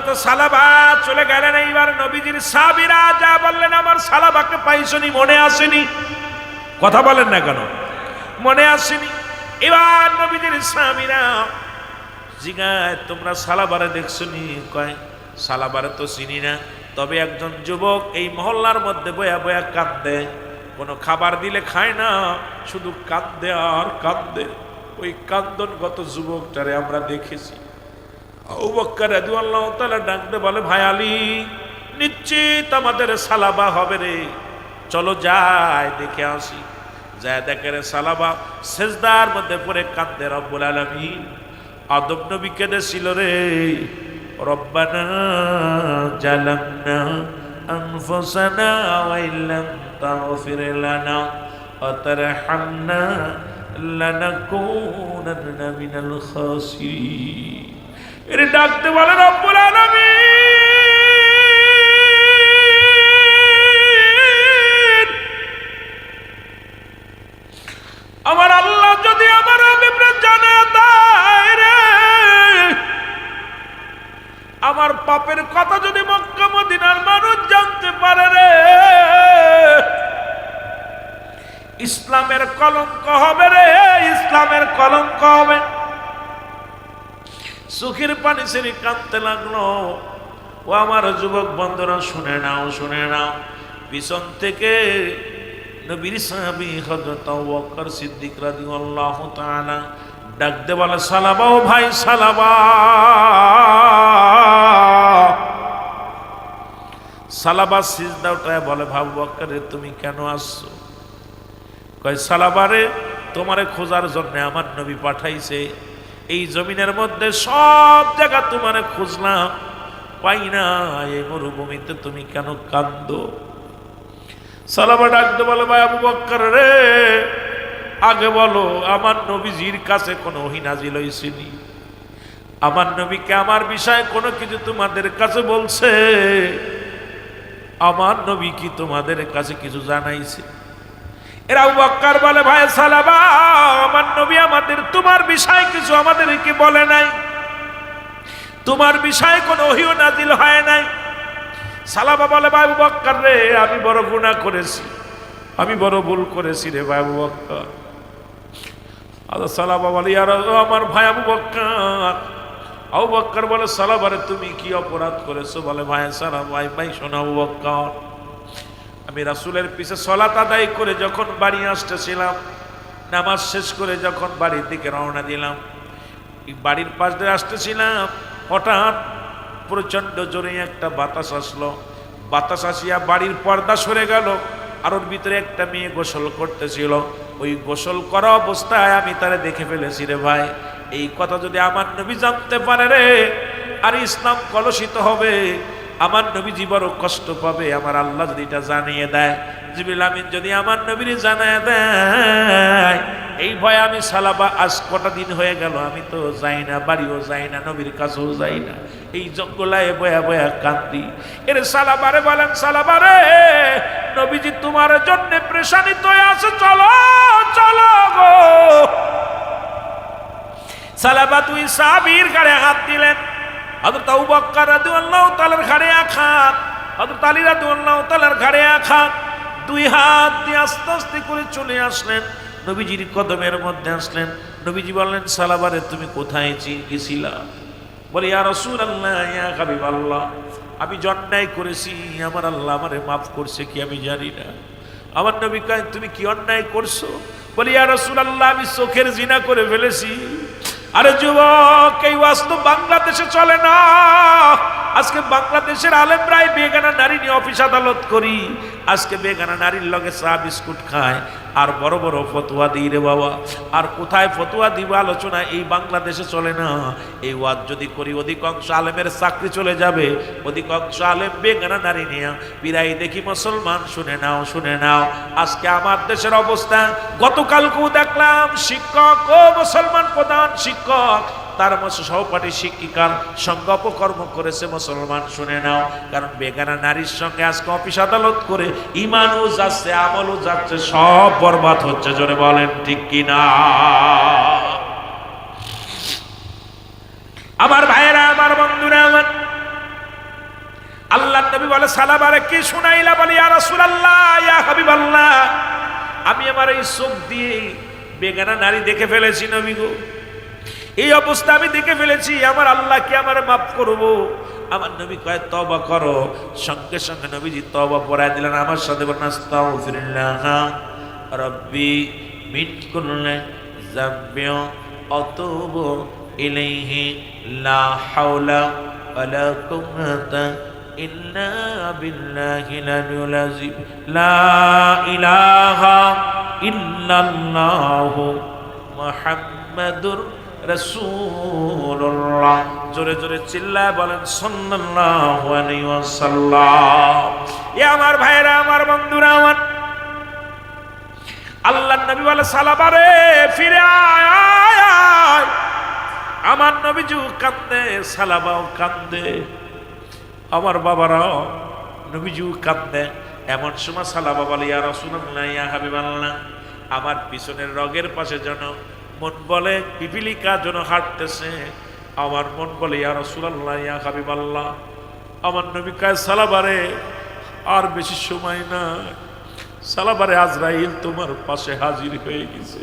হযরত সালাবা চলে গেলেন। এইবার নবীজির সাহাবীরা যা বললেন, আমার সালাবাকে পাইছনি, মনে আসেনি? কথা বলেন না কেন? মনে আসেনি? এবার নবীজির সাহাবীরা জিজ্ঞাসা, তোমরা সালাবারে দেখছনি? কয় সালাবারে তো চিনি না, তবে একজন যুবক এই মহল্লার মধ্যে বয়া বয়া কাঁদে, কোনো খাবার দিলে খায় না, শুধু কাঁদে আর কাঁদে। ওই কান্দনগত যুবকটারে আমরা দেখেছি। আবু বকর রাদিয়াল্লাহু তাআলা ডাকতে বলে, ভাই আলী, নিশ্চিত আমাদের সালাবা হবে রে, চলো যাই দেখে আসি। যায় দেখে রে সালাবা সেজদার মধ্যে পড়ে কাঁদে। রব্বুল আলামিন আদম নবী কেঁদেছিল রে, রব্বানা জালামনা আনফুসানা ওয়া ইল্লাম তাগফির লানা ওয়া তারহামনা লানাকুনান্না মিনাল খাসিরিন। এর ডাকতে বলে রব্বুল আলামিন, আমার আল্লাহ যদি আমার বিপরীত জানা দেয় রে, আমার পাপের কথা যদি মক্কা মদিনার মানুষ জানতে পারে রে, ইসলামের কলঙ্ক হবে রে, ইসলামের কলঙ্ক হবে। চোখের পানি ছেড়ে কাঁদতে লাগলো। ও আমার যুবক বন্ধুরা, শুনে নাও, শুনে নাও। পিছন থেকে নবীর সাহাবী হযরত আবু বকর সিদ্দিক রাদিয়াল্লাহু তাআলা ডাকতে বলে, সালাবা, ও ভাই সালাবা। সালাবা সিজদা উঠায় বলে, আবু বকর রে, তুমি কেন আসছো? কয় সালাবা রে, তোমারে খোঁজার জন্য আমার নবী পাঠাইছে। এই জমিনের মধ্যে সব জায়গা তোমারে খুঁজলাম, পাই না, এই মরুভূমিতে তুমি কেন কান্দো? সালাবা ডাকতে বলে, ভাই আবু বকর রে, আগে বলো, আমার নবীজির কাছে কোনো ওহী নাজিল হইছেনি? আমার নবীকে আমার বিষয়ে কোনো কিছু তোমাদের কাছে বলছে? আমার নবী কি তোমাদের কাছে কিছু জানাইছে? এরা আবু বকর বলে, ভাই সালাবা, আমার নবী আমাদের তোমার বিষয়ে কিছু আমাদেরকে বলে নাই, তোমার বিষয়ে কোনো ওহীও নাজিল হয় নাই। সালাবা বলে, ভাই আবু বকর রে, আমি বড় গুনাহ করেছি, আমি বড় ভুল করেছি রে ভাই আবু বকর। সালাবা বলে, আমার ভাই আবু বকর। আবু বকর বলে, সালাবারে তুমি কি অপরাধ করেছো? বলে, ভাই সালাবা, ভাই শোনো আবু বকর, আমি রাসূলের পিছে সালাত আদায় করে যখন বাড়ি আসতেছিলাম, নামাজ শেষ করে যখন বাড়ির দিকে রওনা দিলাম, বাড়ির পাশ দিয়ে আসতেছিলাম, হঠাৎ প্রচন্ড জোরে একটা বাতাস আসলো। বাতাস আসিয়া বাড়ির পর্দা সরে গেল, আর ওর ভিতরে একটা মেয়ে গোসল করতেছিল। ওই গোসল করা অবস্থায় আমি তারে দেখে ফেলেছি রে ভাই। এই কথা যদি আমার নবী জানতে পারে রে, আর ইসলাম কলুষিত হবে, আমার নবীজি বড় কষ্ট পাবে। আমার আল্লাহ যদি এটা জানিয়ে দেয়, জিবরিল আমিন যদি আমার নবীরে জানিয়ে দেয়, এই ভয়ে আমি সালাবা আজ কটা দিন হয়ে গেল, আমি তো যাই না, বাড়িও যাই না, নবীর কাছেও যাই না, এই জঙ্গলায় বয়া বয়া কান্দি। এর সালাবারে বলেন, সালাবারে, নবীজি তোমার জন্য প্রেশানিত হয়ে আছে, চলো চলো গো। সালাবা তুই সাহাবীর গায়ে হাত দিলেন। হযরত আবু বকর রাদিয়াল্লাহু তাআলার ঘাড়ে আঘাত, হযরত আলী রাদিয়াল্লাহু তাআলার ঘাড়ে আঘাত। দুই হাত দিয়ে আস্তে আস্তে করে চলে আসলেন, নবীজির কদমের মধ্যে আসলেন। নবীজি বললেন, সালাবারে তুমি কোথায় গেছিলা? বলে, ইয়া রাসূলুল্লাহ, ইয়া হাবিবাল্লাহ, আমি অন্যায় করেছি, আমার আল্লাহ আমারে মাফ করছে কি আমি জানি না। আমার নবী কয়, তুমি কি অন্যায় করছো? বলে, ইয়া রাসূলুল্লাহ, আমি চোখের জিনা করে ফেলেছি। আরে যুবক, এই ওয়াজ বাংলাদেশে চলে না। আজকে বাংলাদেশের আলেমরাই বেগানা নারী নিয়ে অফিস আদালত করি, আজকে বেগানা নারীর লগে চা বিস্কুট খায় আর বড় বড় ফতোয়া দিই রে বাবা। আর কোথায় ফতোয়া দিব আলোচনা এই বাংলাদেশে চলে না। এই ওয়াজ যদি করি, অধিকাংশ আলেমের চাকরি চলে যাবে, অধিকাংশ আলেম বেগানা নারী নিয়ে বিরাই দেখি। মুসলমান শুনে নাও, শুনে নাও, আজকে আমার দেশের অবস্থা। গতকালকেও দেখলাম শিক্ষক ও মুসলমান প্রধান শিক্ষক, তার সহপাঠী শিক্ষিকার সঙ্গে অপকর্ম করেছে। মুসলমান শুনে নাও, কারণ বেগানা নারীর সঙ্গে আজকে অফিস আদালত করে ইমানও যাচ্ছে, আমলও যাচ্ছে, সব বরবাদ হচ্ছে। জোরে বলেন ঠিক কিনা? আমার ভাইয়েরা, আমার বন্ধুরা, আমার নবী বলে সালাবারে কি শুনাইলা? বলি ইয়া রাসূলুল্লাহ, ইয়া হাবিবাল্লাহ, আমি আমার এই চোখ দিয়ে বেগানা নারী দেখে ফেলেছি নবী গো, এই অবস্থা আমি দেখে ফেলেছি, আমার আল্লাহ কি আমার মাফ করবো? আমার নবী কয় তওবা করো। সঙ্গে সঙ্গে নবীজি তওবা পড়ায় দিলেন। আমার সাথে বলেন আস্তাগফিরুল্লাহ রাব্বি মিন কুল্লি যামবি আতুবু ইলাইহি লা হাওলা ওয়ালা কুওয়াতা ইল্লা বিল্লাহিল আলিয়্যিল আযীম লা ইলাহা ইল্লাল্লাহু মুহাম্মাদুর রাসূলুল্লাহ। জোরে জোরে চিল্লায় বলেন সাল্লাল্লাহু আলাইহি ওয়াসাল্লাম। এ আমার ভাইরা, আমার বন্ধুরা, আমার আল্লাহর নবী বলে সালাবারে ফিরে আয়। আমার নবীজিও কান্দে, সালাবাও কান্দে, আমার বাবারাও নবীজিও কান্দে। এমন সময় সালাবা বলে ইয়া রাসূলুল্লাহ, ইয়া হাবিবাল্লাহ, আমার পিছনের রগের পাশে যেন মন বলে পিপিলিকা যেন হাঁটতেছে। আমার মন বলে ইয়া রাসূলুল্লাহ, ইয়া হাবিবাল্লাহ। আমার নবী কয় সালাবারে আর বেশি সময় না, সালাবারে আজরাইল তোমার পাশে হাজির হয়ে গেছে।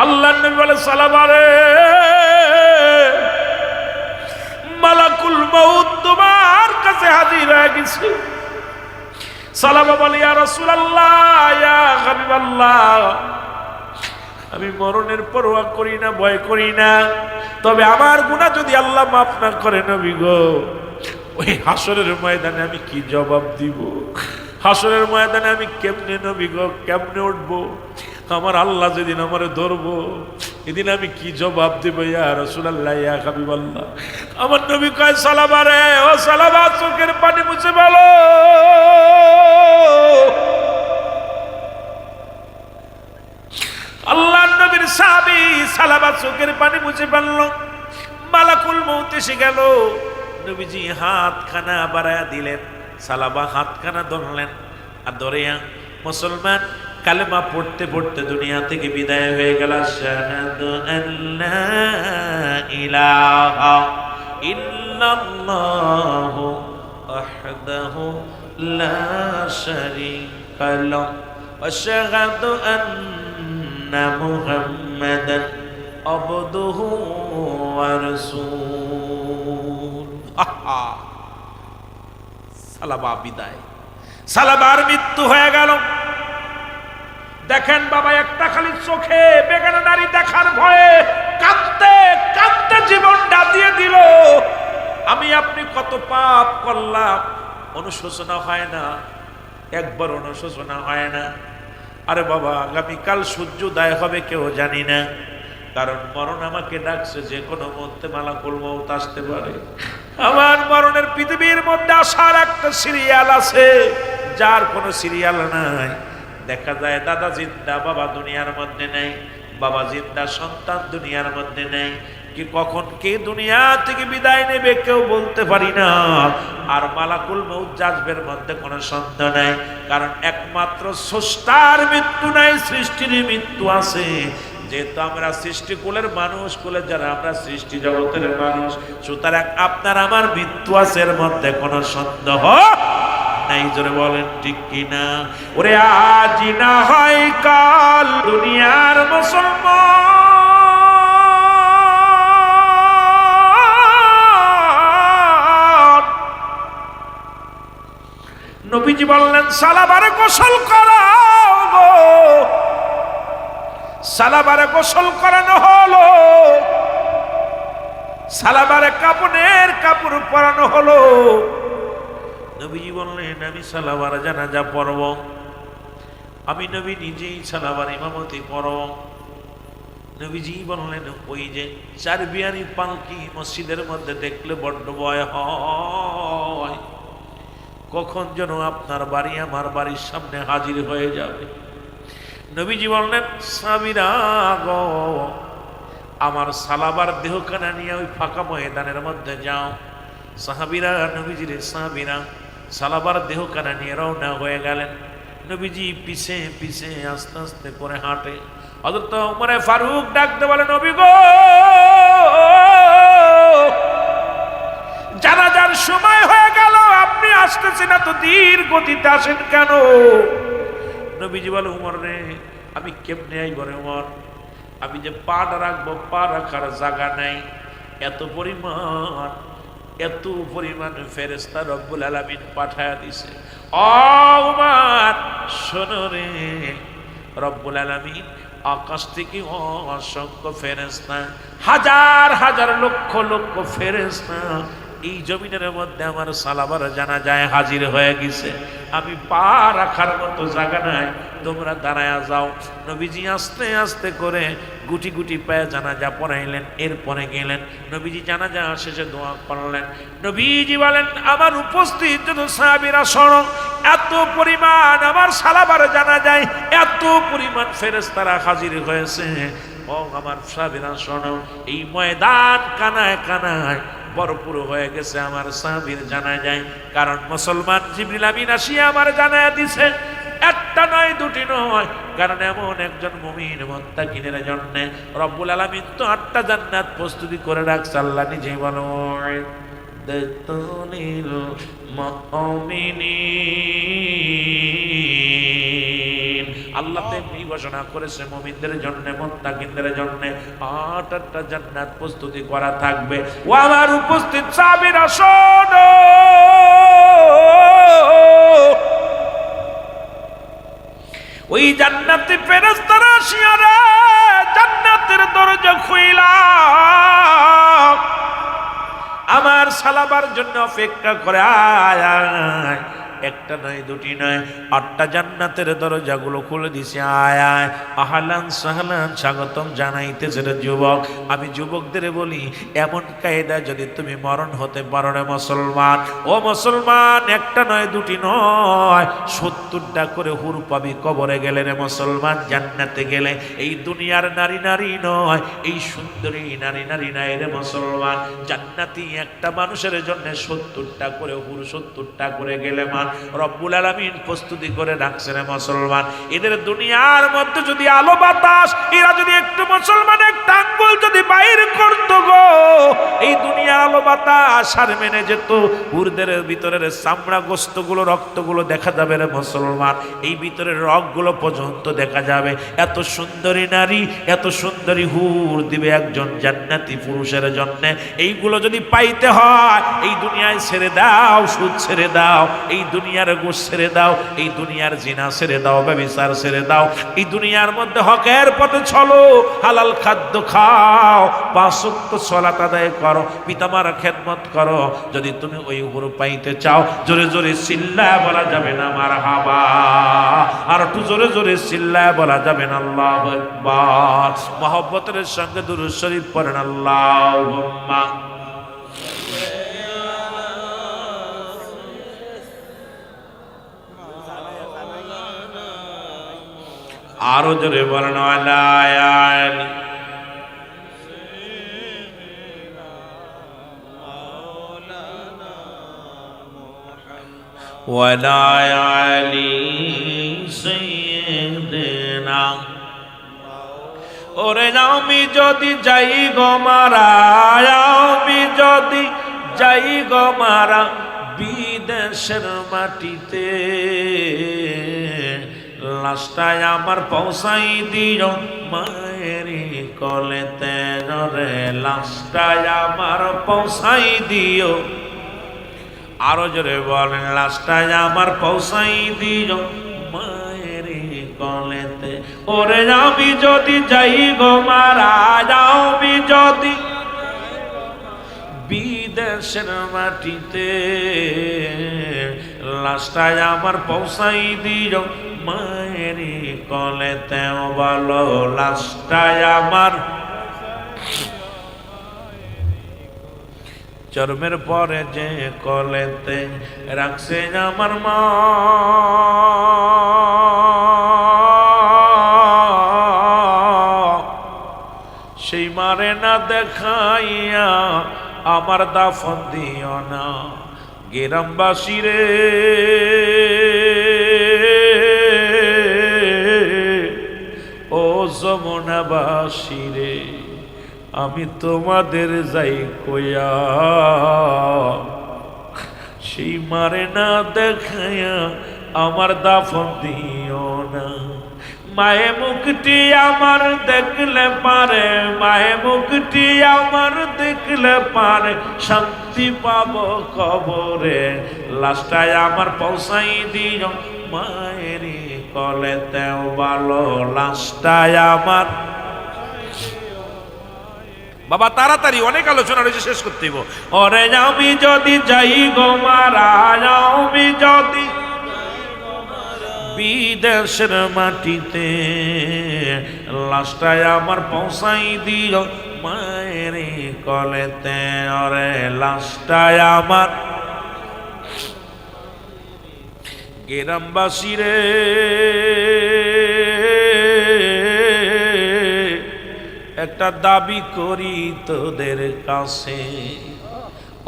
আল্লাহর নবী বলে সালাবারে মালাকুল মউত তোমার কাছে হাজির হয়ে গেছে। সালাবা বলে ইয়া রাসূলুল্লাহ, ইয়া হাবিবাল্লাহ, আমি মরণের পরোয়া করি না, ভয় করি না, তবে আমার গুনাহ যদি আল্লাহ মাফ না করে নবী গো, ওই হাসরের ময়দানে আমি কি জবাব দিব? হাসরের ময়দানে আমি কেমনে নবী গো, কেমনে উঠবো? আমার আল্লাহ যেদিন আমারে ধরবো, এদিন আমি কি জবাব দেব? ইয়া রাসূলুল্লাহ, ইয়া হাবিবাল্লাহ। আমার নবী কয় সালাবারে, ও সালাবা চোখের পানি মুছে বলো আল্লাহর নবীর সাহাবী সালাবা চোখের পানি মুছে ফেলল। মালাকুল মউত এসে গেল। নবীজি হাতখানা বাড়ায়া দিলেন, সালাবা হাতখানা ধরলেন, আর ধরিয়া মুসলমান কালেমা পড়তে পড়তে দুনিয়া থেকে বিদায় হয়ে গেল। আশহাদু আল্লা ইলাহা ইল্লাল্লাহু ওয়াহদাহু লা শারীকা লাহু ওয়া আশহাদু আন্না মুহাম্মাদান আবদুহু ওয়া রাসূলুহু। সালাবা বিদায়, সালাবার মৃত্যু হয়ে গেল। দেখেন বাবা, একটা খালি চোখে বেগানা নারী দেখার ভয়ে কাঁদতে কাঁদতে জীবনটা দিয়ে দিল। আমি আপনি কত পাপ করলাম, অনুশোচনা হয় না, একবার অনুশোচনা হয় না। আরে বাবা, আগামীকাল সূর্যোদয় হবে কেউ জানি না, কারণ মরণ আমাকে ডাকছে, যে কোনো মধ্যে মালাকুল মউত আসতে পারে। আমার মরণের পৃথিবীর মধ্যে আসার একটা সিরিয়াল আছে, যার কোনো সিরিয়াল নাই। দেখা যায় দাদা জিন্দা, বাবা দুনিয়ার মধ্যে নেই, বাবা জিন্দা, সন্তান দুনিয়ার মধ্যে নেই। কি কখন কে দুনিয়া থেকে বিদায় নেবে কেউ বলতে পারি না। আর মালাকুল মউত যাজবের মধ্যে কোনো সন্দেহ নাই, কারণ একমাত্র স্রষ্টার মৃত্যু নাই, সৃষ্টির মৃত্যু আছে। যেহেতু আমরা সৃষ্টিকুলের মানুষ, কুলের যারা আমরা সৃষ্টি জগতের মানুষ, সুতরাং আপনার আমার মৃত্যু আছে, এর মধ্যে কোনো সন্দেহ নাই। জোরে বলেন ঠিক কিনা? ওরে আজ না হয় কাল দুনিয়ার মুসলমান। নবীজি বললেন সালাবারে গোসল করাও গো। সালাবারে গোসল করানো হলো, সালাবারে কাপড়ের কাপড় পরানো হলো। নবীজি বললেন আমি সালাবার জানাজা পড়ব, আমি নবী নিজেই সালাবার ইমামতি করব। নবীজি বললেন ওই যে চার বিয়ানি পালকি মসজিদের মধ্যে দেখলে বড্ড ভয় হয়, কখন যেন আপনার বাড়ি আমার বাড়ির সামনে হাজির হয়ে যাবে। নবীজি বললেন সাহাবীরা গো, আমার সালাবার দেহখানা নিয়ে ওই ফাঁকা ময়দানের মধ্যে যাও। সাহাবীরা নবীজির সাহাবীরা সালাবার দেহখানা নিয়ে রওনা হয়ে গেলেন। নবীজি পিছে পিছে আস্তে আস্তে করে হাঁটে। হযরত ওমর ফারুক ডাকতে বলে নবী গো, জানাজার আসার সময় হয়ে গেল, আপনি আসতেছেন এত ধীর গতিতে আসেন কেন? নবীজি বলে, উমর রে, আমি কেমনে আইব রে উমর, আমি যে পাটা রাখবো, পা রাখার জায়গা নাই। এত পরিমাণ ফেরেশতা রব্বুল আলামিন পাঠায়া দিছে। ও উমর শোনো রে, রব্বুল আলামিন আকাশ থেকে অসংখ্য ফেরেশতা, হাজার হাজার লক্ষ লক্ষ ফেরেশতা এই জমিনের মধ্যে আমার সালাবার জানাজায় হাজির হয়ে গেছে। আমি পা রাখার মতো জায়গা নাই, তোমরা দাঁড়ায়া যাও। নবীজি আস্তে আস্তে করে গুটি গুটি পায়ে জানাজা পড়াইলেন। এরপরে গেলেন, নবীজি জানাজা শেষে দোয়া করলেন। নবীজি বলেন, আমার উপস্থিত যত সাহাবীরা শোনো, এত পরিমাণ আমার সালাবার জানাজায় এত পরিমাণ ফেরেশতারা হাজির হয়েছে। ও আমার সাহাবীরা শোনো, এই ময়দান কানায় কানায় ভরপুর হয়ে গেছে আমার সাহাবীর জানাজায়। কারণ মুসলমান জিবরিল আমিন আসিয়া আমার জানায়া দিছে, একটা নয় দুটি নয়, কারণ এমন একজন মুমিন মুত্তাকিনের জন্য রব্বুল আলামিন তো 8টা জান্নাত প্রস্তুতি করে রাখছে। আল্লাহ নিজেই বলেন, দাতুনিল মুমিনিন, আল্লাহ তেমনি ঘোষণা করেছে মুমিনদের জন্য, মুত্তাকিনদের জন্য 8টা জান্নাত প্রস্তুতি করা থাকবে। ও আমার উপস্থিত সাহাবীরা শোনো, ওই জান্নাতি ফেরেশতারা আসিয়া রে জান্নাতের দরজা খুইলা আমার সালাবার জন্য অপেক্ষা করে। আয় আয়, একটা নয় দুটি নয়, 8টা জান্নাতের দরজাগুলো খুলে দিছে। আয় আয়, আহলান সাহলান, স্বাগতম জানাইতেছে রে যুবক। আমি যুবকদের বলি, এমন কায়দা যদি তুমি মরণ হতে পারো রে মুসলমান, ও মুসলমান, একটা নয় দুটি নয়, 70টা করে হুর পাবি কবরে গেলে রে মুসলমান। জান্নাতে গেলে এই দুনিয়ার নারী নারী নয়, এই সুন্দরী নারী নারী নয় রে মুসলমান। জান্নাতি একটা মানুষের জন্য 70টা করে হুর, 70টা করে গেলে মান রব্বুল আলামিন প্রস্তুতি করে রাখছে রে মুসলমান। এদের দুনিয়ার মধ্যে যদি আলো বাতাস, এরা যদি একটু মুসলমান একটা আঙ্গুল যদি বাইর করতো গো, এই দুনিয়া আলো বাতাস আর মেনে যেত। হুরদের ভিতরের চামড়া গোস্তগুলো, রক্তগুলো দেখা যাবে রে মুসলমান, এই ভিতরের রগগুলো পর্যন্ত দেখা যাবে। এত সুন্দরী নারী, এত সুন্দরী হুর দিবে একজন জান্নাতি পুরুষের জন্য। এইগুলো যদি পাইতে হয়, এই দুনিয়ায় ছেড়ে দাও, সুদ ছেড়ে দাও, এই দুনিয়ার ঘুষ ছেড়ে দাও, এই দুনিয়ার জিনা ছেড়ে দাও, ব্যভিচার ছেড়ে দাও, এই দুনিয়ার মধ্যে হকের পথে চলো, হালাল খাদ্য খাও, 5 ওয়াক্ত সালাত আদায় করো, পিতামার খেদমত করো। যদি তুমি ওই হুর পাইতে চাও, জোরে জোরে চিল্লায় বলা যাবে না মারহাবা, আর একটু জোরে জোরে চিল্লায় বলা যাবে না আল্লাহু আকবার। মহব্বতের সঙ্গে দুরূদ শরীফ পড়েন, আল্লাহুম্মা আরো জোরে বলেন, আলা আলি ওয়ালা আলি সাইয়্যিদিনা। ওরে আমি যদি যাই গো মারা, আমি যদি যাই গো মারা বিদেশের মাটিতে, লাশটায় আমার পৌঁছাই দিও মায়েরি কলেতে রে, লাশটায় আমার পৌঁছাই দিও। আরো জোরে বলেন, লাশটায় আমার পৌঁছাই দিও মায়েরি কলেতে। ওরে আমি যদি যাই গো মারা, আমি যদি বিদেশের মাটিতে, লাশটায় আমার পৌঁছাই দিও মায়েরি কলেতে। বলো, লাশটায় আমার চর্মের পরে যে কলেতে রাখছে আমার মা, সেই মারে না দেখাইয়া আমার দাফন দিও না। গ্রামবাসী রে, ও যমুনাবাসী রে, আমি তোমাদের যাই কইয়া মারে না দেখায়া আমার দাফন দিও না। মায়ে মুখটি আমার দেখলে পারে, মায়ে মুখটি আমার দেখলে পারে, শান্তি পাবো কবরে। লাশটায় আমার পৌঁছাই দিও মায়েরই কলেতেও ভালো, লাশটায় আমার। বাবা তাড়াতাড়ি, অনেক আলোচনা রয়েছে, শেষ করতে হইব। ওরে আমি যদি যাই গো মারা, আমি যদি বিদেশের মাটিতে, লাশটায় আমার পৌঁছাই দিও মায়ের কলেতে। ওরে লাশটায় আমার। গ্রামবাসী রে, একটা দাবি করি তোদের কাছে,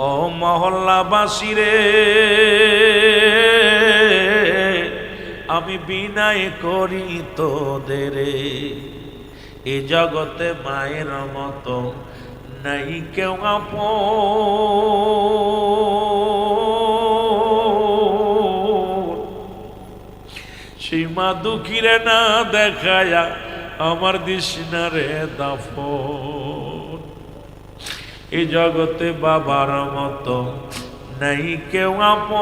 ও মহল্লাবাসী রে, আমি বিনয় করি তোদের। এ জগতে মায়ের মতো নাই কেউ আপন। সেই মা দুঃখীরে না দেখায়া আমার দিশনারে দাফন। এই জগতে বাবার মতো নাই কেউ আপন।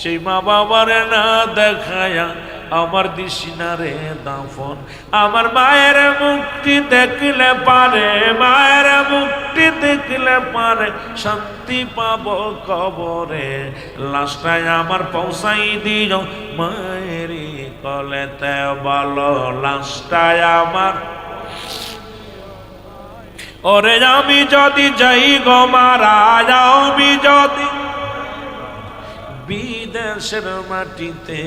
সেই মা বাবারে না দেখায়া আমার দিশনারে দাফন। আমার মায়ের মুক্তি দেখলে পারে, মায়ের মুক্তি দেখলে পারে, শান্তি পাবো কবরে। লাশটায় আমার পৌঁছাই দিও মায়েরই কলেতে ভালো, লাশটায় আমার। ওরে আমি যদি যাই গো মারা, আমি যদি বিদেশের মাটিতে,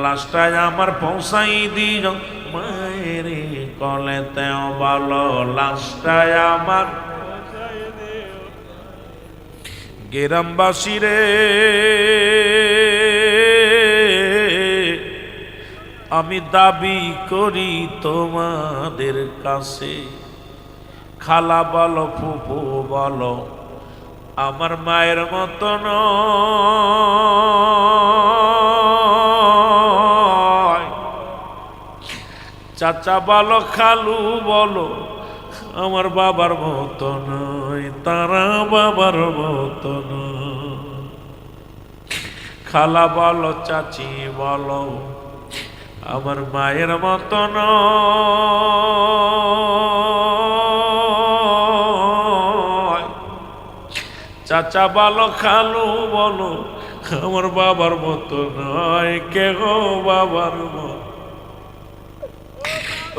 লাশটায় আমার পৌঁছাই দিও মায়ের কলেতে ভালো, লাশটায় আমার। গ্রামবাসী রে, আমি দাবি করি তোমাদের কাছে, খালা বলো ফুফু বলো, আমার মায়ের মতো নয়। চাচা বলো খালু বলো, আমার বাবার মতো নয়, তারা বাবার মতো নয়। খালা বলো চাচি বলো, আমার মায়ের মতো নয়। চাচা বলো খালু বলো, আমার বাবার মতো নয়, কে গো বাবার মতো।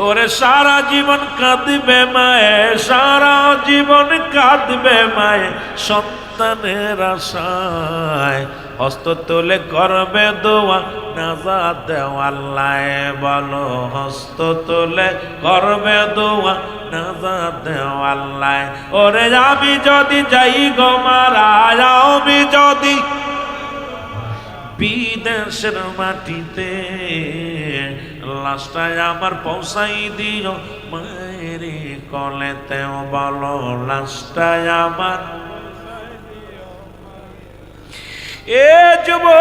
ওরে সারা জীবন কাঁদবে মায়ে, সারা জীবন কাঁদবে মায়ে, সন্তানের আশায়। হস্ত তুলে করবে দোয়া, নাজাত দেও আল্লাহ বলো, হস্ত তুলে করবে দোয়া, নাজাত দেও আল্লাহ। ওরে আমি যদি যাই গো মারা, আমি যদি বিদেশের মাটিতে, লাশটায় আমার পৌঁছাই দিও মায়ের কলেতেও ভালো, লাশটায় আমার। এ যুবক,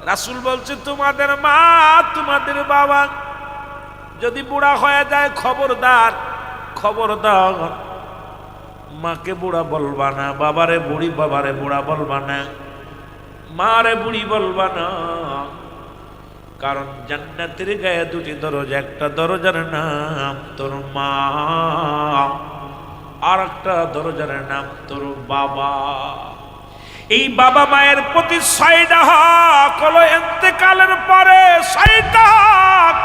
রাসূল বলছে তোমাদের মা তোমাদের বাবা যদি বুড়া হয়ে যায়, খবরদার খবরদার, মাকে বুড়া বলবা না, বাবারে বুড়ি, বাবারে বুড়া বলবা না, মারে বুড়ি বলবা না। কারণ জান্নাতের গায়ে দুটি দরজা, একটা দরজার নাম তোর মা, আর একটা দরজার নাম তোর বাবা। এই বাবা মায়ের প্রতি 6টা হক হলো ইন্তেকালের পরে, 6টা হক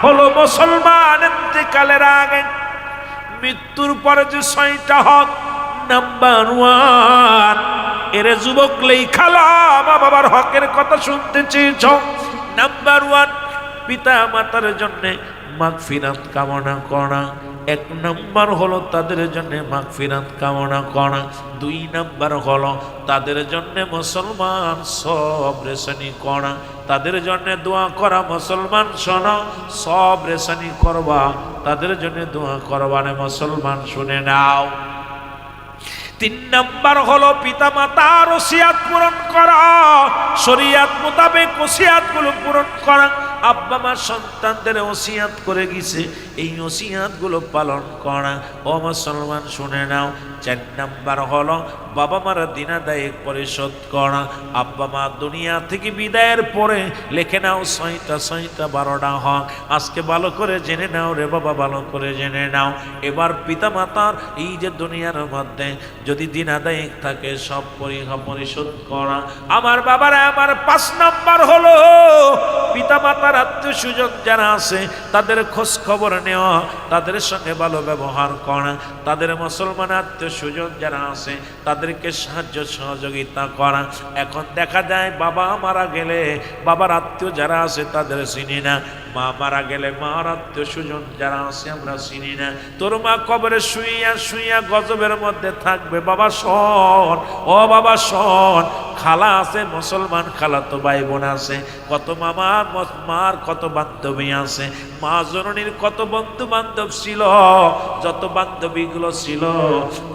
হলো মুসলমান ইন্তেকালের আগে। মৃত্যুর পরে যে 6টা হক, নাম্বার 1, এরে যুবক লেখালা, মা বাবার হকের কথা শুনতে চেয়েছ। নাম্বার 1, পিতা মাতার জন্য মাগফিরাত কামনা করা। এক নাম্বার হলো তাদের জন্য মাগফিরাত কামনা করা, দুই নাম্বার হলো তাদের জন্য মুসলমান সবর রেশানি করা, তাদের জন্য দোয়া করা। মুসলমান শোনো, সবর রেশানি করবা, তাদের জন্য দোয়া করবা রে মুসলমান, শুনে নাও। তিন নাম্বার হলো পিতা মাতার ওসিয়াত পূরণ করা, শরীয়ত মোতাবেক ওসিয়াত গুলো পূরণ করা। আব্বা মা সন্তানদের ওসিয়াত করে গেছে, এই ওসিয়াত গুলো পালন করা। ও মুসলমান শুনে নাও। চার নাম্বার হলো বাবা মারা দিন আদায় পরিশোধ করা। আব্বা মা দুনিয়া থেকে বিদায়ের পরে লিখে নাও 6টা 12টা হক। আজকে ভালো করে জেনে নাও রে বাবা, ভালো করে জেনে নাও। এবার পিতা মাতার এই যে দুনিয়ার মধ্যে যদি দিন আদায় থাকে সব পরিশোধ করা। আমার বাবারা, আমার 5 নাম্বার হলো পিতা মাতার আত্মীয় স্বজন যারা আছে তাদের খোঁজ খবর নেওয়া, তাদের সঙ্গে ভালো ব্যবহার করা। তাদের মুসলমান আত্মীয় স্বজন যারা আছে তাদেরকে সাহায্য সহযোগিতা করা। এখন দেখা যায় বাবা মারা গেলে বাবার আত্মীয় যারা আছে তাদের চিনি না, মা মারা গেলে মার আত্মীয় স্বজন যারা আছে আমরা চিনি না। তোর মা কবরে শুইয়া শুইয়া গজবের মধ্যে থাকবে, বাবা শোন, ও বাবা শোন, খালা আছে মুসলমান, খালা তো ভাই বোন আছে, কত মার কত বান্ধবী আছে, মা জননীর কত বন্ধু বান্ধব ছিল, যত বান্ধবীগুলো ছিল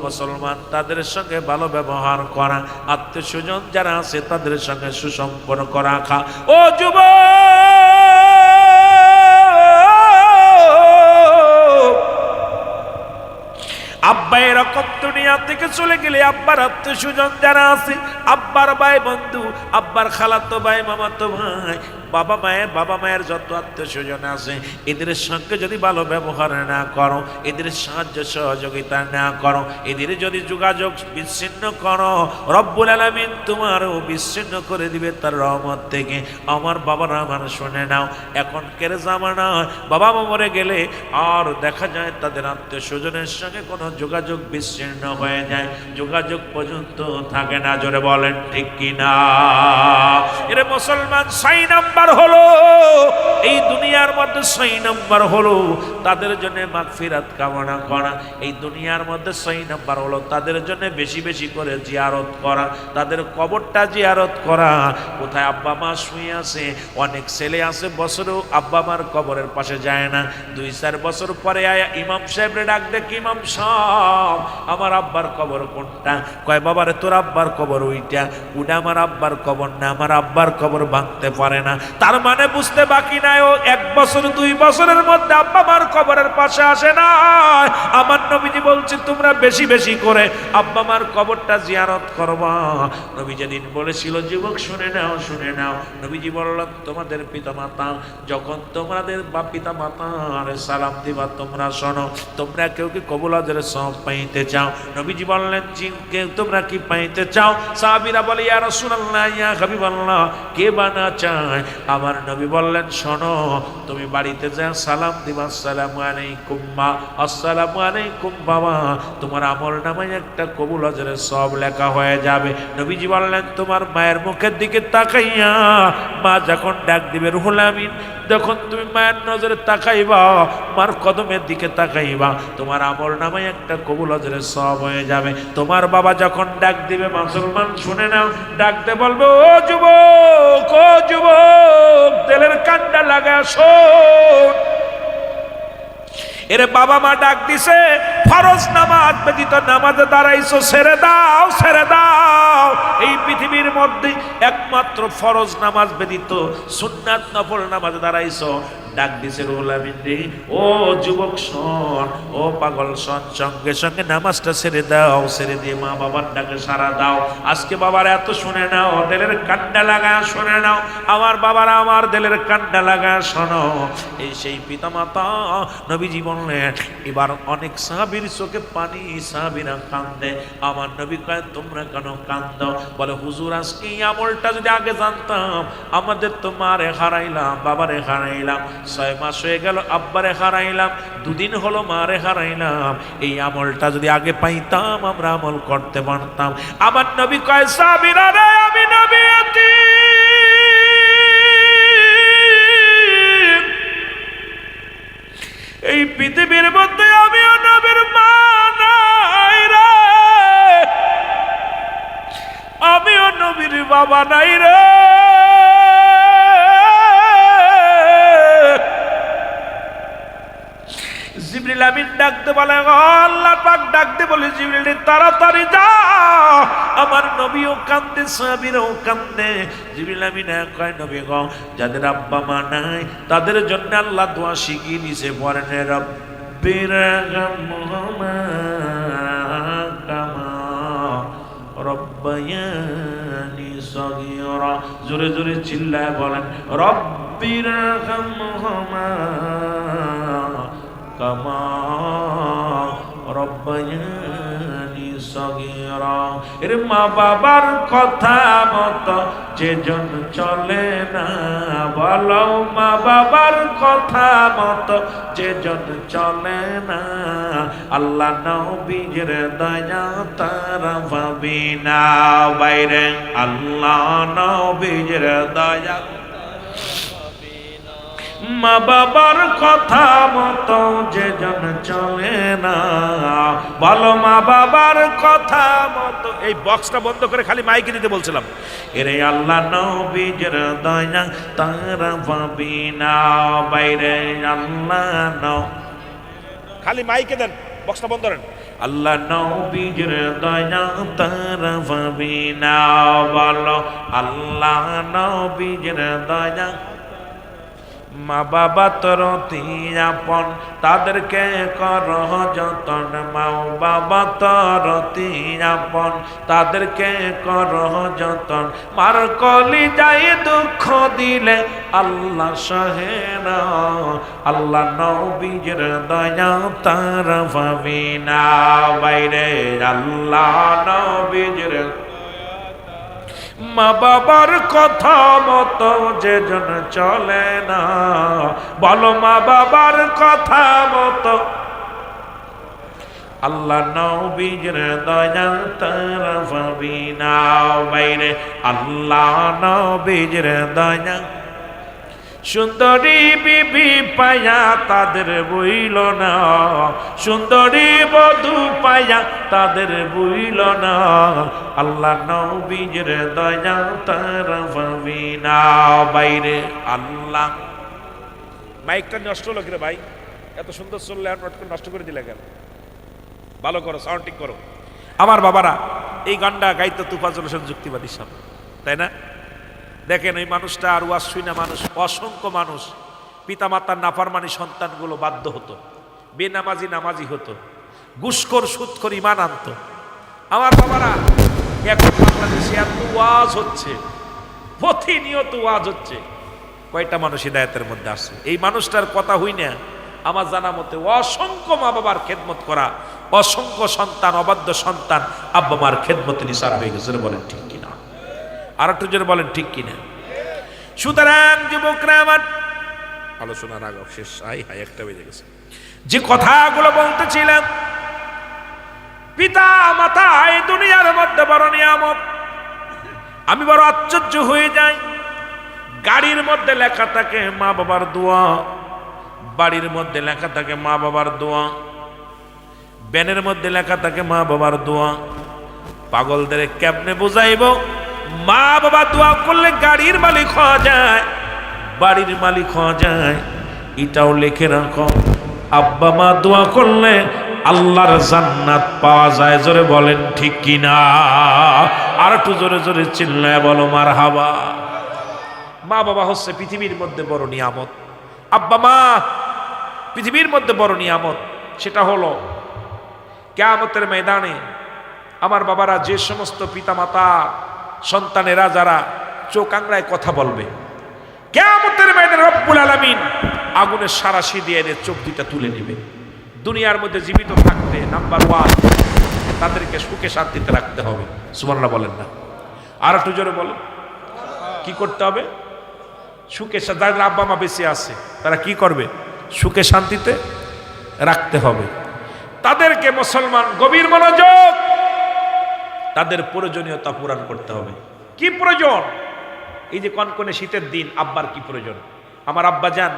মুসলমান তাদের সঙ্গে ভালো ব্যবহার করা, আত্মীয় স্বজন যারা আছে তাদের সঙ্গে সুসম্পর্ক রাখা। ও আব্বা এরকম দুনিয়া থেকে চলে গেলে আব্বার আত্মীয় স্বজন যারা আছে, আব্বার ভাই বন্ধু, আব্বার খালাতো ভাই, মামাতো ভাই, বাবা মায়ের যত আত্মীয় স্বজন আছে এদের সঙ্গে যদি ভালো ব্যবহার না করো, এদের সাহায্য সহযোগিতা না করো, এদের যদি যোগাযোগ বিচ্ছিন্ন করো, রব্বুল আলামিন তোমারও বিচ্ছিন্ন করে দিবে তার রহমত থেকে। আমার বাবারা, আমার শুনে নাও, এখনকার জামানা বাবা মা মরে গেলে আর দেখা যায় তাদের আত্মীয় স্বজনের সঙ্গে কোনো যোগাযোগ বিচ্ছিন্ন হয়ে যায়, যোগাযোগ পর্যন্ত থাকে না। জোরে বলেন ঠিক কিনা? এর মুসলমান 6 নাম্বার হলো এই দুনিয়ার মধ্যে, 6 নাম্বার হলো তাদের জন্য মাগফিরাত কামনা করা। এই দুনিয়ার মধ্যে 6 নাম্বার হলো তাদের জন্য বেশি বেশি করে জিয়ারত করা, তাদের কবরটা জিয়ারত করা। কোথায় আব্বা মা শুয়ে আছে, অনেক ছেলে আছে বছরেও আব্বা মার কবরের পাশে যায় না, 2-4 বছর পরে আয়া ইমাম সাহেবরে ডাক দেখ, ইমাম সাহেব আমার আব্বার কবর কোনটা? কয় বাবারে তোর আব্বার কবর ওইটা, ওটা আমার আব্বার কবর না, আমার আব্বার কবর ভাঙতে পারে না। তার মানে বুঝতে বাকি নাই ও 1 বছর 2 বছরের মধ্যে আব্বা মার কবরের পাশে আসে না। আমার নবীজি বলছে তোমরা বেশি বেশি করে আব্বা মার কবরটা জিয়ারত করবা। নবী যেদিন বলেছিল, যুবক শুনে নাও, শুনে নাও, নবীজি বললেন তোমাদের পিতামাতা যখন তোমাদের বা পিতামাতার সালাম দিবা তোমরা শোনো, তোমরা কেউ কি কবুল আজের সব পাইতে চাও? নবীজি বললেন কেউ তোমরা কি পাইতে চাও? সাহাবীরা বলে ইয়া রাসূলুল্লাহ, ইয়া হাবিবাল্লাহ, কে বানা চায়? আমার নবী বললেন শোনো, তুমি বাড়িতে যা সালাম দিবা, আসসালামু আলাইকুম মা, আসসালামু আলাইকুম বাবা, তোমার আমল নামায় একটা কবুল আজরের সব লেখা হয়ে যাবে। নবীজি বললেন তোমার মায়ের মুখের দিকে তাকাইয়া মা যখন ডাক দিবে রুহুল আমিন, যখন তুমি মায়ের নজরে তাকাইবা, মার কদমের দিকে তাকাইবা, তোমার আমল নামায় একটা কবুল আজরের সব হয়ে যাবে। তোমার বাবা যখন ডাক দিবে, মুসলমান শুনে নাও, ডাকতে বলবে ও যুবক, ও যুবক, তেলের কান্ডা লাগা শোন। এরে বাবা মা ডাক দিছে, ফরজ নামাজ ব্যতীত নামাজে দাঁড়াইছো, ছেড়ে দাও, ছেড়ে দাও। এই পৃথিবীর মধ্যে একমাত্র ফরজ নামাজ ব্যতীত সুন্নাত নফল নামাজে দাঁড়াইছো। ডাক দিছে রুহুল আমিন রে, ও যুবক শোন, ও পাগল শোন, সঙ্গে সঙ্গে নামাজটা ছেড়ে দাও, ছেড়ে দিয়ে মা বাবার ডাকে সাড়া দাও। আজকে বাবার এত শুনে নাও, দিলের কান্ডা লাগা শুনে নাও, আমার বাবারা আমার দিলের কান্ডা লাগা শোনো। এই সেই পিতামাতা নবীজি বললেন, এবার অনেক সাহাবীর চোখে পানি, সাহাবীরা কান্দে। আমার নবী কয় তোমরা কেন কান্দ? বলে হুজুর আজকে এই আমলটা যদি আগে জানতাম, আমাদের তো মারে হারাইলাম, বাবারে হারাইলাম, 6 মাস হয়ে গেল আব্বারে হারাইলাম, 2 দিন হলো মারে হারাইলাম, এই আমলটা যদি আগে পাইতাম আমরা আমল করতে পারতাম। আমার নবী কয় সাহাবীরা রে, আমি নবী এই পৃথিবীর মধ্যে আমি বাবা নাই রে। জিবরিল আমিন ডাকতে বলে, আল্লাহ পাক ডাকতে বলে, জিবরিল তাড়াতাড়ি যা, আমার নবীও কান্দে, সাহাবীরাও কান্দে। জিবরিল আমিন কয়, নবী গো, যাদের আব্বা মা নাই তাদের জন্য আল্লাহ দোয়া শিখিয়ে দিয়েছে, পড়েন রব্বির হামহুমা কামা রব্বায়ানি সগীরা। জোরে জোরে চিল্লায় বলেন, রব্বির হামহুমা কামা রব্বায়ানি সগীরা। এর মা বাবার কথা মতো যেজন চলে না, বলো মা বাবার কথা মতো যেজন চলে না, আল্লাহ নবীর দয়া তারা পাবে না। বাইরে আল্লাহ নবীর দয়া, মা বাবার কথা মতো যেজন চলে না, বলো মা বাবার কথা মতো। এই বক্সটা বন্ধ করে খালি মাইকে দিতে বলছিলাম। এরে আল্লাহ নবীর দয়া তারা পাবে না। বাইরে আল্লাহ খালি মাইকে দেন, বক্সটা বন্ধ করেন। আল্লাহ নবীর দয়া তারা পাবে না, বলো আল্লাহ নবীর দয়া। মা বাবা তোর আপন, তাদেরকে কর যতন। মা বাবা তোর আপন, তাদেরকে কর যতন। মার কলি যাই দুঃখ দিলে আল্লাহ সহে না, আল্লাহ নবীর দয়া তার পাবে না। বাইরে আল্লাহ নবীর, মা বাবার কথা মতো যেজন চলে না, বলো মা বাবার কথা মতো আল্লাহ নবীর দয়া তারা পাবে না। বাইরে আল্লাহ নবীর দয়া। সুন্দরী বিবি পায়া তাদের বইল না, সুন্দরী বধূ পায়া তাদের বইল না, আল্লাহ নবীর দয়া তারা পাবে না। বাইরে আল্লাহ। মাইকটা নষ্ট হলো রে ভাই, এত সুন্দর চললে আর নষ্ট করে দিলে কেন? ভালো করো, সাউন্ডিং করো। আমার বাবারা, এই গানটা গাইতো তুফাজুল হোসেন যুক্তিবাদী সাহেব, তাই না? দেখেন এই মানুষটা আর ওয়াজ শুই না, মানুষ অসংখ্য মানুষ পিতামাতার নাফরমানি সন্তানগুলো বাধ্য হতো, বেনামাজি নামাজি হতো, ঘুষখোর সুদখোর ঈমান আনতো। আমার বাবারা, এখন বাংলাদেশে এত ওয়াজ হচ্ছে, প্রতিনিয়ত ওয়াজ হচ্ছে, কয়টা মানুষ হিদায়াতের মধ্যে আসছে? এই মানুষটার কথা হই না, আমার জানা মতে অসংখ্য মা বাবার খেদমত করা, অসংখ্য সন্তান, অবাধ্য সন্তান আব্বা মার খেদমতে নিসার হয়ে গেছে। বলেন ঠিক কিনা? আর একটু জোরে বলেন ঠিক কিনা? সুতরাং যুবকরা, আমার আলোচনার আগে শেষ, হাই একটা বেজে গেছে। যে কথাগুলো বলতেছিলাম, পিতা মাতা এই দুনিয়ার মধ্যে বড় নিয়ামত। আমি বড় আশ্চর্য হয়ে যাই, গাড়ির মধ্যে লেখা থাকে মা বাবার দোয়া, বাড়ির মধ্যে লেখা থাকে মা বাবার দোয়া, ব্যানের মধ্যে লেখা থাকে মা বাবার দোয়া। পাগলদের কেমনে বুঝাইব? মা বাবা দোয়া করলে গাড়ির মালিক হওয়া যায়, বাড়ির মালিক হওয়া যায়। এটাও লিখে রাখো, আব্বা মা দোয়া করলে আল্লাহর জান্নাত পাওয়া যায়। জোরে বলেন ঠিক কিনা? আর একটু জোরে জোরে চিল্লায় বলো মারহাবা। মা বাবা হচ্ছে পৃথিবীর মধ্যে বড় নিয়ামত। আব্বা মা পৃথিবীর মধ্যে বড় নিয়ামত। সেটা হলো কিয়ামতের ময়দানে আমার বাবারা, যে সমস্ত পিতামাতা সন্তানেরা যারা চোখ আংড়ায় কথা বলবে, কিয়ামতের ময়দানে রব্বুল আলামিন আগুনের সারাশি দিয়ে এনে চোখ দুইটা তুলে নেবে। দুনিয়ার মধ্যে জীবিত থাকতে নাম্বার 1 তাদেরকে সুখে শান্তিতে রাখতে হবে। সুবহানাল্লাহ বলেন না? আর একটু জোরে বলেন, কি করতে হবে? সুখে, যাদের আব্বা মা বেঁচে আছে তারা কি করবে? সুখে শান্তিতে রাখতে হবে। তাদেরকে মুসলমান গভীর মনোযোগ, তাদের প্রয়োজনীয়তা পূরণ করতে হবে। কি প্রয়োজন? এই যে কনকনে শীতের দিন, আব্বার কি প্রয়োজন? আমার আব্বা যান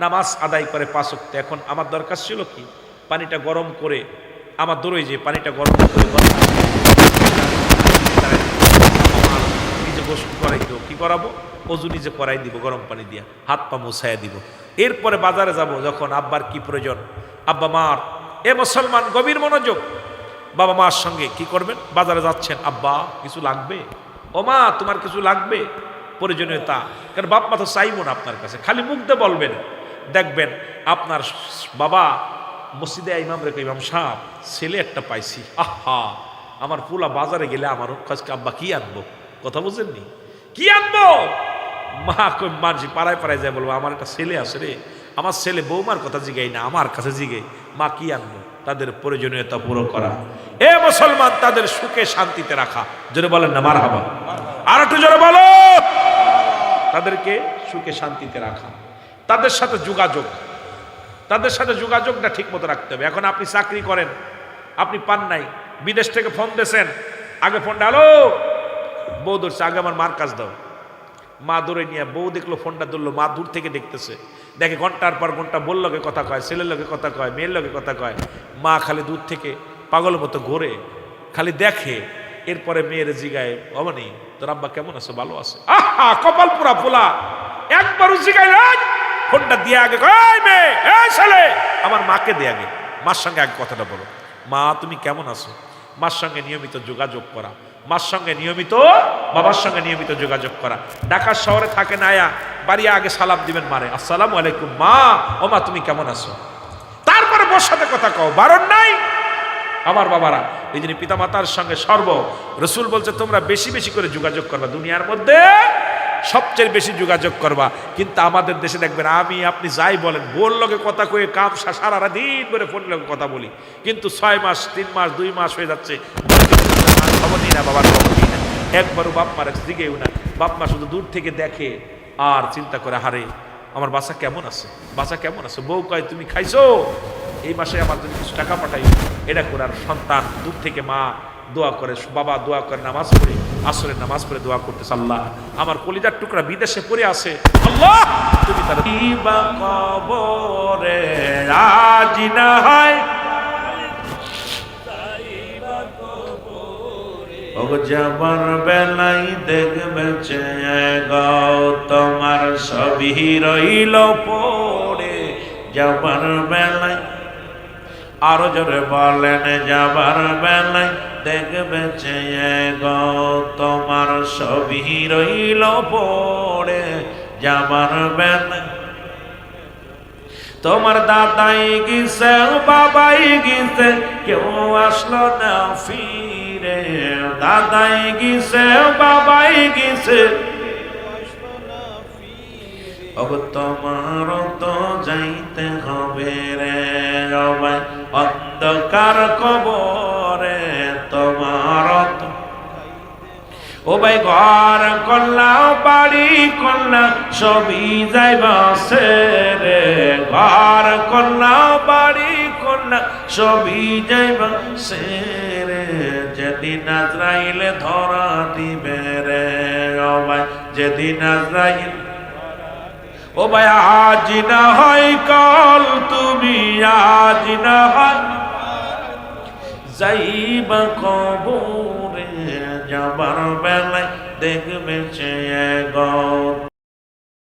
নামাজ আদায় করে 5 ওয়াক্ত। এখন আমার দরকার ছিল কি? পানিটা গরম করে, আমার দৌড়ে যে পানিটা গরম করে নিজে গোসল করাই দেবো। কি করাবো? অজু নিজে করাই দিব গরম পানি দিয়া, হাত পা মুছাইয়া দিব। এরপরে বাজারে যাব, যখন আব্বার কি প্রয়োজন, আব্বা মার, এ মুসলমান গভীর মনোযোগ, বাবা মার সঙ্গে কি করবেন? বাজারে যাচ্ছেন, আব্বা কিছু লাগবে, ও মা তোমার কিছু লাগবে, প্রয়োজনীয়তা। কারণ বাপ মা তো চাইবো না আপনার কাছে, খালি মুখ দিয়ে বলবেন। দেখবেন আপনার বাবা মসজিদে ইমাম রেখে, ইমাম সাহেব ছেলে একটা পাইছি, আহা আমার পোলা বাজারে গেলে আমার কাছকে আব্বা কি আনবো, কথা বুঝেননি, কি আনবো? মা কই মানছি পাড়ায় পাড়ায় যায় বলবো আমার একটা ছেলে আছে রে, আমার ছেলে বৌমার কথা জিগাই না, আমার কাছে জিগে মা কি আনবো? তাদের প্রয়োজনীয়তা পুরো করা। এ মুসলমান, তাদের সুখে শান্তিতে রাখা। জোরে বলেন না মারহাবা, আর একটু জোরে বলো। তাদেরকে সুখে শান্তিতে রাখা, তাদের সাথে যোগাযোগ, তাদের সাথে যোগাযোগটা ঠিক মতো রাখতে হবে। এখন আপনি চাকরি করেন, আপনি পান নাই, বিদেশ থেকে ফোন দিয়েছেন, আগে ফোনটা হ্যালো, বউ ধরছে, আগে আমার মার কাজ দাও। মা ধরে নিয়ে বউ দেখলো, ফোনটা ধরলো, মা দূর থেকে দেখতেছে, দেখে ঘন্টার পর ঘন্টা বোর লগে কথা কয়, ছেলের লগে কথা কয়, মেয়ের লগে কথা কয়। মা খালি দূর থেকে পাগলের মতো ঘোরে, খালি দেখে। এরপরে মেয়ের জিগায়, অবনি তোর আব্বা কেমন আছে? ভালো আছে। আহা কপাল পুরা পোলা, একবারও জিগায় না, ফোনটা দিয়ে আগে কয় মেয়ে, এই ছেলে আমার মাকে দিয়ে আগে, মার সঙ্গে আগে কথাটা বলো, মা তুমি কেমন আছো? মার সঙ্গে নিয়মিত যোগাযোগ করা, মার সঙ্গে নিয়মিত, বাবার সঙ্গে নিয়মিত যোগাযোগ করা। ঢাকা শহরে থাকে না, আয়া বাড়ি আগে সালাম দিবেন মারে, আসসালামু আলাইকুম মা, ও মা তুমি কেমন আছো? তারপরে বোর সাথে কথা কও, বারণ নাই আমার বাবারা। এই জন্য পিতা মাতার সঙ্গে রসুল বলছে তোমরা বেশি বেশি করে যোগাযোগ করবা, দুনিয়ার মধ্যে সবচেয়ে বেশি যোগাযোগ করবা। কিন্তু আমাদের দেশে দেখবেন, আমি আপনি যাই বলেন, বোর লগে কথা কয়ে কাম সারা দিন করে ফোনের লগে কথা বলি, কিন্তু 6 মাস 3 মাস 2 মাস হয়ে যাচ্ছে, খবর নিই না, বাবার খবর নিই না, একবারও বাপ মার দিকেও না। বাপ মা শুধু দূর থেকে দেখে আর চিন্তা করে, হারে আমার বাচ্চা কেমন আছে, বাচ্চা কেমন আছে। বউ কয় তুমি খাইছো, এই মাসে আমার জন্য কিছু টাকা পাঠাই, এটা করে। আর সন্তান দূর থেকে মা দোয়া করে, বাবা দোয়া করে, নামাজ পড়ে, আসরের নামাজ পড়ে দোয়া করতেছে, আল্লাহ আমার কলিজার টুকরা বিদেশে পড়ে আছে, আল্লাহ তুমি তার কবরে রাজি না হয়, যাবার বেলাই দেখবে গাও তোমার সবই রইল পড়ে, যাবার বেলায়, আরো জোরে বলেন, যাবার বেলায় দেখবে গাও তোমার সবই রইল পড়ে, যাবার বেলায় তোমার দাদাই গিয়েছে, বাবাই গিয়েছে, কেউ আসলো না ফিরে, দাদাই গিয়েছে, বাবাই গিয়েছে, তোমার তো যাইতে হবে রে ভাই, অন্ধকার কবরে তোমার তো। ও ভাই ঘর করলা, বাড়ি করলা, সবই যাইবা সে রে, ঘর করলা, বাড়ি করলা, সবই যাইবা সে রে, যেদিন আজরাইলে ধরা দিবে রে ও ভাই, যেদিন আজরাইল, ও ভাই আজ না হয় কাল, তুমি আজ না হয় যাইবা কবরে, যাবার বেলায় দেখবে গো